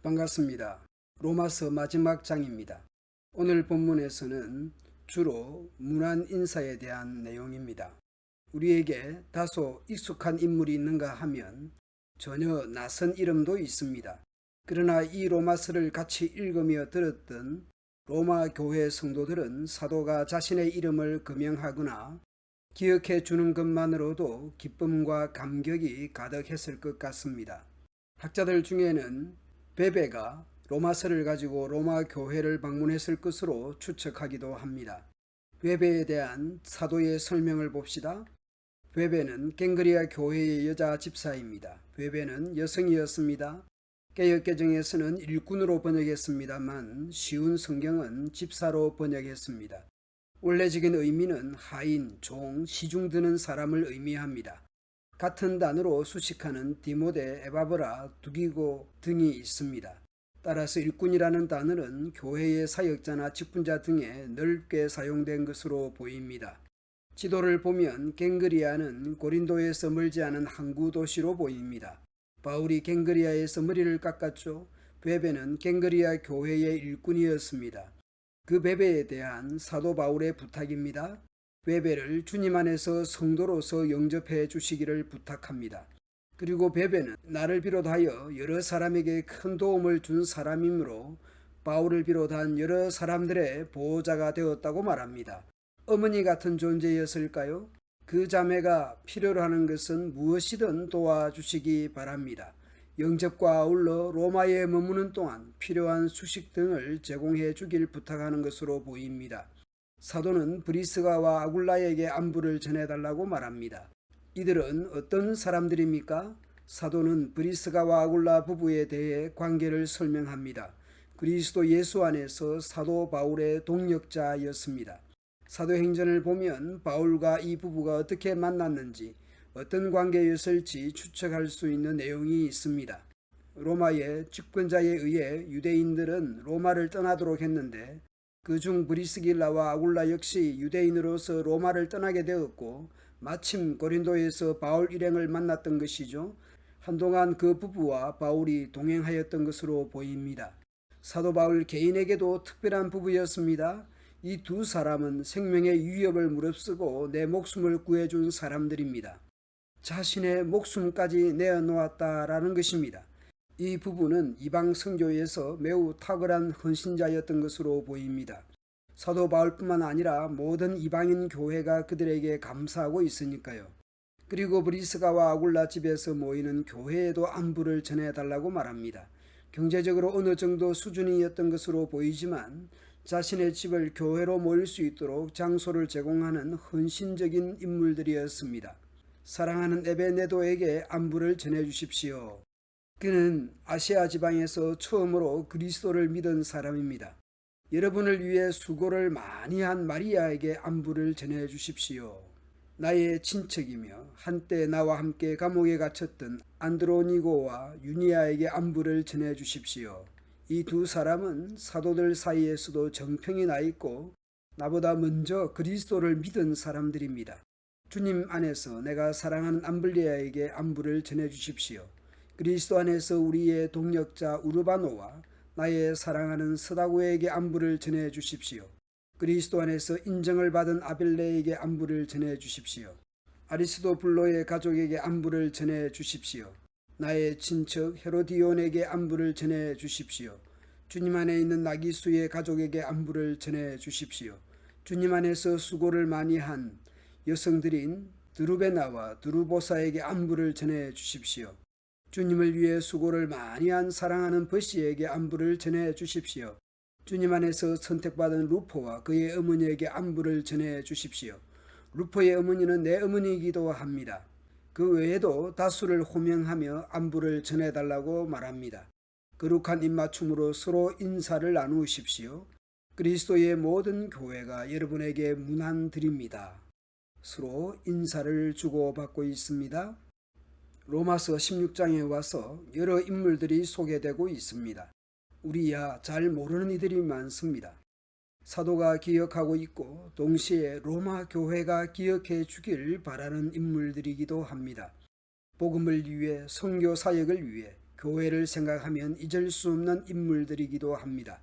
반갑습니다. 로마서 마지막 장입니다. 오늘 본문에서는 주로 문안 인사에 대한 내용입니다. 우리에게 다소 익숙한 인물이 있는가 하면 전혀 낯선 이름도 있습니다. 그러나 이 로마서를 같이 읽으며 들었던 로마 교회 성도들은 사도가 자신의 이름을 금명하거나 기억해 주는 것만으로도 기쁨과 감격이 가득했을 것 같습니다. 학자들 중에는 베베가 로마서를 가지고 로마 교회를 방문했을 것으로 추측하기도 합니다. 베베에 대한 사도의 설명을 봅시다. 베베는 갱그리아 교회의 여자 집사입니다. 베베는 여성이었습니다. 개역개정에서는 일꾼으로 번역했습니다만 쉬운 성경은 집사로 번역했습니다. 원래적인 의미는 하인, 종, 시중 드는 사람을 의미합니다. 같은 단어로 수식하는 디모데, 에바브라, 두기고 등이 있습니다. 따라서 일꾼이라는 단어는 교회의 사역자나 직분자 등에 넓게 사용된 것으로 보입니다. 지도를 보면 갱그리아는 고린도에서 멀지 않은 항구 도시로 보입니다. 바울이 갱그리아에서 머리를 깎았죠. 베베는 갱그리아 교회의 일꾼이었습니다. 그 베베에 대한 사도 바울의 부탁입니다. 베베를 주님 안에서 성도로서 영접해 주시기를 부탁합니다. 그리고 베베는 나를 비롯하여 여러 사람에게 큰 도움을 준 사람이므로 바울을 비롯한 여러 사람들의 보호자가 되었다고 말합니다. 어머니 같은 존재였을까요? 그 자매가 필요로 하는 것은 무엇이든 도와주시기 바랍니다. 영접과 아울러 로마에 머무는 동안 필요한 수식 등을 제공해 주길 부탁하는 것으로 보입니다. 사도는 브리스가와 아굴라에게 안부를 전해달라고 말합니다. 이들은 어떤 사람들입니까? 사도는 브리스가와 아굴라 부부에 대해 관계를 설명합니다. 그리스도 예수 안에서 사도 바울의 동역자였습니다. 사도행전을 보면 바울과 이 부부가 어떻게 만났는지, 어떤 관계였을지 추측할 수 있는 내용이 있습니다. 로마의 집권자에 의해 유대인들은 로마를 떠나도록 했는데 그중 브리스길라와 아굴라 역시 유대인으로서 로마를 떠나게 되었고 마침 고린도에서 바울 일행을 만났던 것이죠. 한동안 그 부부와 바울이 동행하였던 것으로 보입니다. 사도 바울 개인에게도 특별한 부부였습니다. 이 두 사람은 생명의 위협을 무릅쓰고 내 목숨을 구해준 사람들입니다. 자신의 목숨까지 내어놓았다라는 것입니다. 이 부부는 이방 선교에서 매우 탁월한 헌신자였던 것으로 보입니다. 사도 바울뿐만 아니라 모든 이방인 교회가 그들에게 감사하고 있으니까요. 그리고 브리스가와 아굴라 집에서 모이는 교회에도 안부를 전해달라고 말합니다. 경제적으로 어느 정도 수준이었던 것으로 보이지만 자신의 집을 교회로 모일 수 있도록 장소를 제공하는 헌신적인 인물들이었습니다. 사랑하는 에베네도에게 안부를 전해주십시오. 그는 아시아 지방에서 처음으로 그리스도를 믿은 사람입니다. 여러분을 위해 수고를 많이 한 마리아에게 안부를 전해 주십시오. 나의 친척이며 한때 나와 함께 감옥에 갇혔던 안드로니고와 유니아에게 안부를 전해 주십시오. 이 두 사람은 사도들 사이에서도 정평이 나 있고 나보다 먼저 그리스도를 믿은 사람들입니다. 주님 안에서 내가 사랑하는 암블리아에게 안부를 전해 주십시오. 그리스도 안에서 우리의 동역자 우르바노와 나의 사랑하는 스다고에게 안부를 전해 주십시오. 그리스도 안에서 인정을 받은 아벨레에게 안부를 전해 주십시오. 아리스도블로의 가족에게 안부를 전해 주십시오. 나의 친척 헤로디온에게 안부를 전해 주십시오. 주님 안에 있는 나기수의 가족에게 안부를 전해 주십시오. 주님 안에서 수고를 많이 한 여성들인 드루베나와 드루보사에게 안부를 전해 주십시오. 주님을 위해 수고를 많이 한 사랑하는 버시에게 안부를 전해 주십시오. 주님 안에서 선택받은 루포와 그의 어머니에게 안부를 전해 주십시오. 루포의 어머니는 내 어머니이기도 합니다. 그 외에도 다수를 호명하며 안부를 전해달라고 말합니다. 거룩한 입맞춤으로 서로 인사를 나누십시오. 그리스도의 모든 교회가 여러분에게 문안드립니다. 서로 인사를 주고받고 있습니다. 로마서 16장에 와서 여러 인물들이 소개되고 있습니다. 우리야 잘 모르는 이들이 많습니다. 사도가 기억하고 있고 동시에 로마 교회가 기억해 주길 바라는 인물들이기도 합니다. 복음을 위해 선교 사역을 위해 교회를 생각하면 잊을 수 없는 인물들이기도 합니다.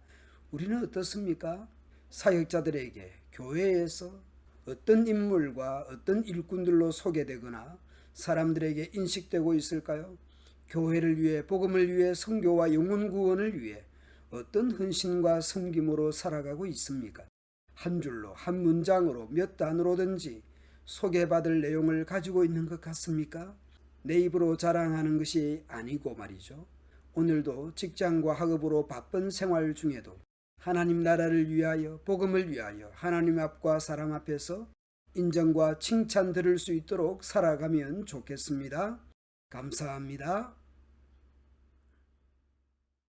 우리는 어떻습니까? 사역자들에게 교회에서 어떤 인물과 어떤 일꾼들로 소개되거나 사람들에게 인식되고 있을까요? 교회를 위해, 복음을 위해, 선교와 영혼 구원을 위해 어떤 헌신과 섬김으로 살아가고 있습니까? 한 줄로, 한 문장으로, 몇 단어로든지 소개받을 내용을 가지고 있는 것 같습니까? 내 입으로 자랑하는 것이 아니고 말이죠. 오늘도 직장과 학업으로 바쁜 생활 중에도 하나님 나라를 위하여, 복음을 위하여 하나님 앞과 사람 앞에서 인정과 칭찬 들을 수 있도록 살아가면 좋겠습니다. 감사합니다.